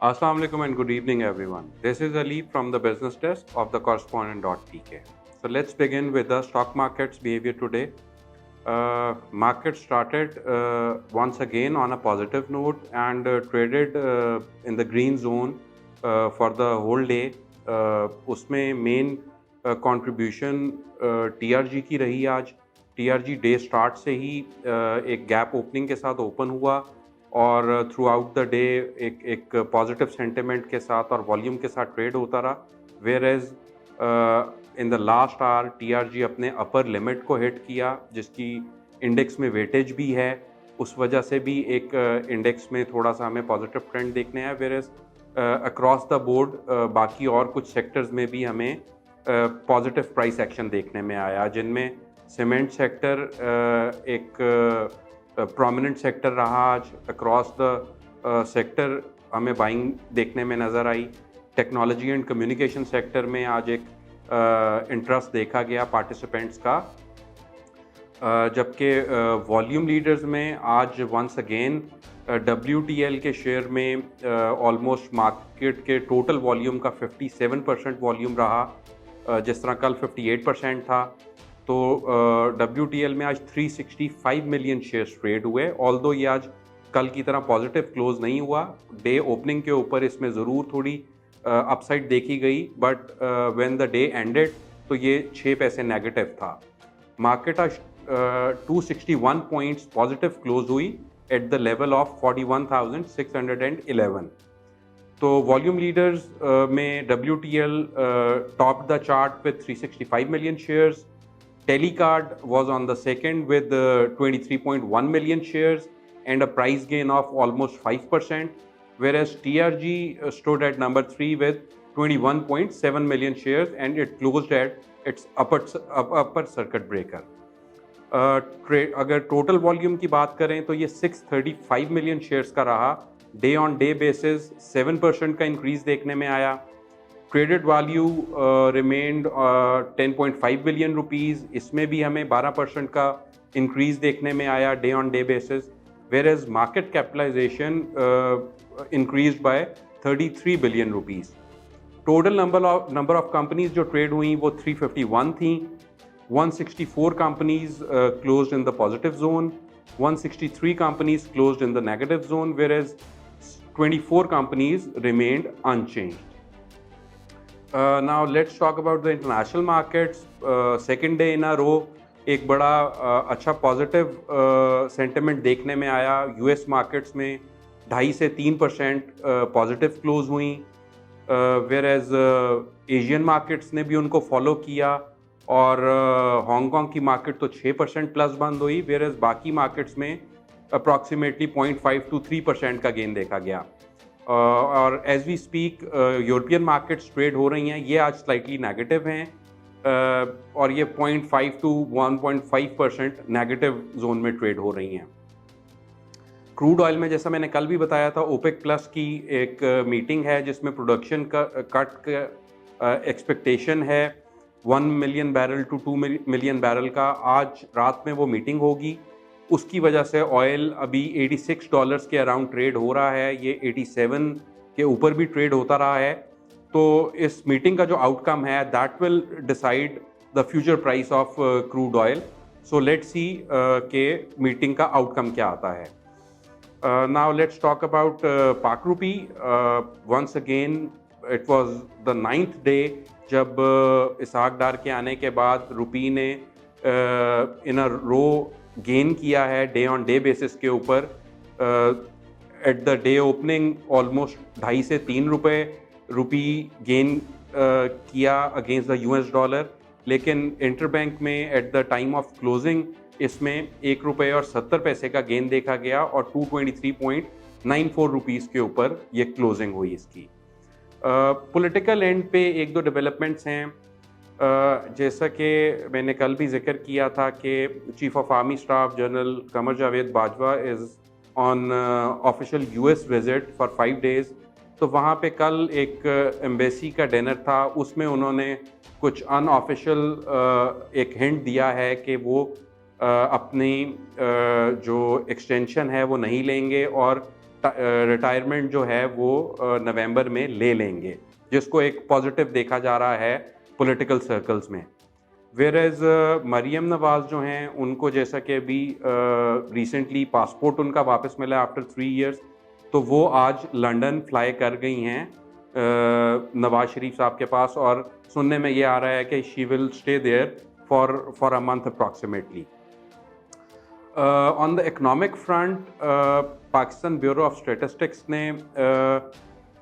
Assalamu alaikum and good evening, everyone. This is Ali from the business desk of the correspondent.tk. So let's begin with the stock market's behavior today. Market started once again on a positive note and traded in the green zone for the whole day. उसमें main contribution TRG की रही आज. TRG day start से ही एक gap opening के साथ open हुआ और थ्रू आउट द डे एक पॉजिटिव सेंटिमेंट के साथ और वॉल्यूम के साथ ट्रेड होता रहा. Whereas in the last hour TRG अपने अपर लिमिट को हिट किया, जिसकी इंडेक्स में वेटेज भी है. उस वजह से भी एक इंडेक्स में थोड़ा सा हमें पॉजिटिव ट्रेंड देखने हैं. Whereas across the board बाकी और कुछ सेक्टर्स में भी हमें पॉजिटिव प्राइस एक्शन देखने में आया, जिनमें सीमेंट सेक्टर एक प्रोमिनेंट सेक्टर रहा. आज अक्रॉस द सेक्टर हमें बाइंग देखने में नज़र आई. टेक्नोलॉजी एंड कम्युनिकेशन सेक्टर में आज एक इंटरेस्ट देखा गया पार्टिसिपेंट्स का, जबकि वॉल्यूम लीडर्स में आज वंस अगेन WTL के शेयर में ऑलमोस्ट मार्केट के टोटल वॉल्यूम का 57% वॉल्यूम रहा, जिस तरह कल 58% था. तो WTL में आज 365 मिलियन शेयर्स ट्रेड हुए. ऑल्दो ये आज कल की तरह पॉजिटिव क्लोज नहीं हुआ. डे ओपनिंग के ऊपर इसमें ज़रूर थोड़ी अपसाइड देखी गई, but when the day ended तो ये 6 पैसे नेगेटिव था. मार्केट आज 261 पॉइंट्स पॉजिटिव क्लोज हुई एट द लेवल ऑफ 41,611. तो वॉल्यूम लीडर्स में WTL top the chart with 365 million shares. Telecard was on the second with 23.1 million shares and a price gain of almost 5%, whereas TRG stood at number 3 with 21.7 million shares and it closed at its upper circuit breaker. अगर total volume की बात करें तो ये 635 million shares का रहा. Day on day basis 7% का increase देखने में आया. Traded value remained 10.5 billion rupees. इसमें भी हमें 12% का इंक्रीज देखने में आया day on day basis. Whereas market capitalisation increase by 33 billion rupees. Total number of companies जो ट्रेड हुई वो 351 थी. 164 companies closed in the positive zone, 163 companies closed in the negative zone, whereas 24 companies remained unchanged. Now let's talk about the international markets. Second day in a row एक बड़ा अच्छा positive sentiment देखने में आया. US markets में 2.5 से 3% positive close हुई, where as Asian markets ने भी उनको फॉलो किया और हांगकांग की मार्केट तो 6% प्लस बंद हुई, वेयर एज बाकी मार्केट्स में अप्रॉक्सीमेटली 0.5 to 3% का गेन देखा गया. और as we speak European markets trade हो रही हैं, ये आज स्लाइटली नेगेटिव हैं और ये 0.5 to 1.5% नेगेटिव जोन में ट्रेड हो रही हैं. क्रूड ऑयल में जैसा मैंने कल भी बताया था, ओपेक प्लस की एक मीटिंग है जिसमें प्रोडक्शन का कट का एक्सपेक्टेशन है 1 million barrel to 2 million barrel का. आज रात में वो मीटिंग होगी. उसकी वजह से ऑयल अभी $86 के अराउंड ट्रेड हो रहा है. ये 87 के ऊपर भी ट्रेड होता रहा है. तो इस मीटिंग का जो आउटकम है that will decide the future price of crude oil. So let's see के मीटिंग का आउटकम क्या आता है. Now let's talk about Pak rupee. Once again it was the 9th day जब इसहाक डार के आने के बाद रुपी ने इन अ रो गेन किया है डे ऑन डे बेसिस के ऊपर. At the day opening almost 2.5 से 3 रुपए रुपी गेन किया अगेंस्ट द US डॉलर, लेकिन इंटरबैंक में at the time of closing इसमें 1 रुपये और 70 पैसे का गेन देखा गया और 223.94 रुपीज़ के ऊपर ये क्लोजिंग हुई इसकी. पॉलिटिकल एंड पे एक दो डेवलपमेंट्स हैं. जैसा कि मैंने कल भी जिक्र किया था कि chief of army staff general Qamar Javed Bajwa is on official US visit for 5 days. तो वहाँ पे कल एक एम्बेसी का डिनर था, उसमें उन्होंने कुछ अनऑफिशियल एक हिंट दिया है कि वो अपनी जो एक्सटेंशन है वो नहीं लेंगे और रिटायरमेंट जो है वो नवंबर में ले लेंगे, जिसको एक पॉजिटिव देखा जा रहा है पॉलिटिकल सर्कल्स में। वेयर एज मरियम नवाज जो हैं, उनको जैसा कि अभी रिसेंटली पासपोर्ट उनका वापस मिला आफ्टर 3 इयर्स, तो वो आज लंदन फ्लाई कर गई हैं नवाज शरीफ साहब के पास, और सुनने में ये आ रहा है कि she will stay there for a month approximately. On the economic front, Pakistan bureau of statistics ने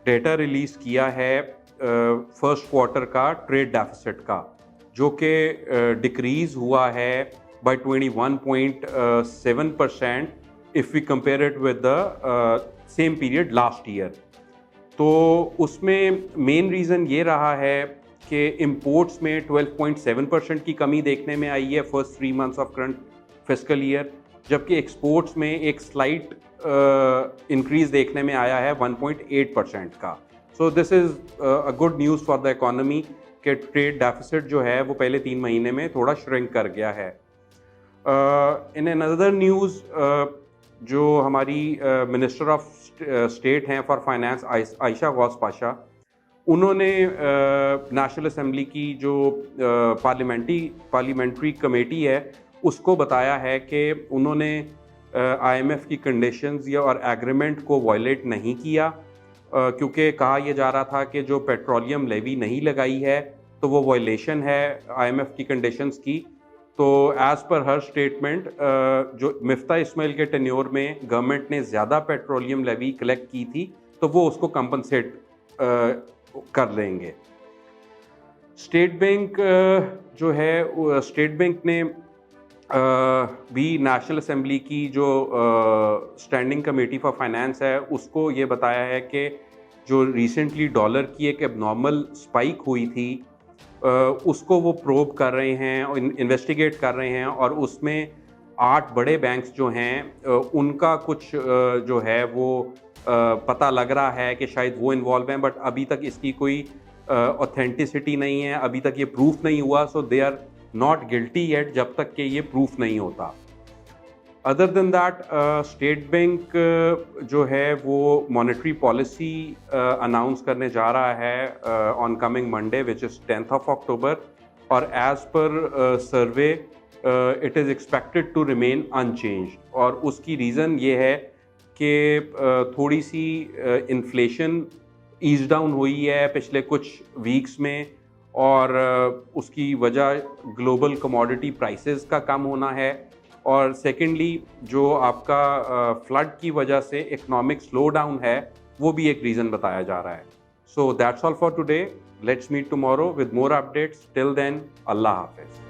डेटा रिलीज़ किया है फर्स्ट क्वार्टर का ट्रेड डेफिसिट का, जो कि डिक्रीज़ हुआ है by 21.7% if we compare it with the same period last year. तो उसमें मेन रीज़न ये रहा है कि इंपोर्ट्स में 12.7% की कमी देखने में आई है first 3 months of current fiscal year, जबकि एक्सपोर्ट्स में एक स्लाइट इंक्रीज़ देखने में आया है 1.8% का। So this is a good news for the economy कि ट्रेड डेफिसिट जो है वो पहले 3 महीने में थोड़ा श्रिंक कर गया है। इन अनदर न्यूज़, जो हमारी मिनिस्टर ऑफ स्टेट हैं फॉर फाइनेंस आयशा गौस पाशा, उन्होंने नेशनल असेंबली की जो पार्लियामेंट्री कमेटी है उसको बताया है कि उन्होंने IMF की कंडीशंस या और एग्रीमेंट को वायलेट नहीं किया, क्योंकि कहा यह जा रहा था कि जो पेट्रोलियम लेवी नहीं लगाई है तो वो वायलेशन है IMF की कंडीशंस की। तो एज़ पर हर स्टेटमेंट, जो मिफ्ता इस्माइल के टेन्योर में गवर्नमेंट ने ज़्यादा पेट्रोलियम लेवी कलेक्ट की थी तो वो उसको कंपनसेट कर लेंगे। स्टेट बैंक जो है, स्टेट बैंक ने भी नेशनल असेंबली की जो स्टैंडिंग कमेटी फॉर फाइनेंस है उसको ये बताया है कि जो रिसेंटली डॉलर की एक एबनॉर्मल स्पाइक हुई थी उसको वो प्रोब कर रहे हैं और इन्वेस्टिगेट कर रहे हैं, और उसमें 8 बड़े बैंक्स जो हैं उनका कुछ जो है वो पता लग रहा है कि शायद वो इन्वॉल्व हैं, बट अभी तक इसकी कोई ऑथेंटिसिटी नहीं है, अभी तक ये प्रूफ नहीं हुआ। So they are not guilty yet जब तक कि ये प्रूफ नहीं होता। Other than that, state bank जो है वो मॉनेटरी पॉलिसी अनाउंस करने जा रहा है on coming Monday which is 10th of October, और as per survey it is expected to remain unchanged. और उसकी रीज़न ये है कि थोड़ी सी इन्फ्लेशन ईज डाउन हुई है पिछले कुछ वीक्स में, और उसकी वजह ग्लोबल कमोडिटी प्राइसेस का कम होना है, और सेकेंडली जो आपका फ्लड की वजह से इकोनॉमिक स्लो डाउन है वो भी एक रीज़न बताया जा रहा है। So that's all for today, let's meet tomorrow with more updates. Till then, अल्लाह हाफिज़।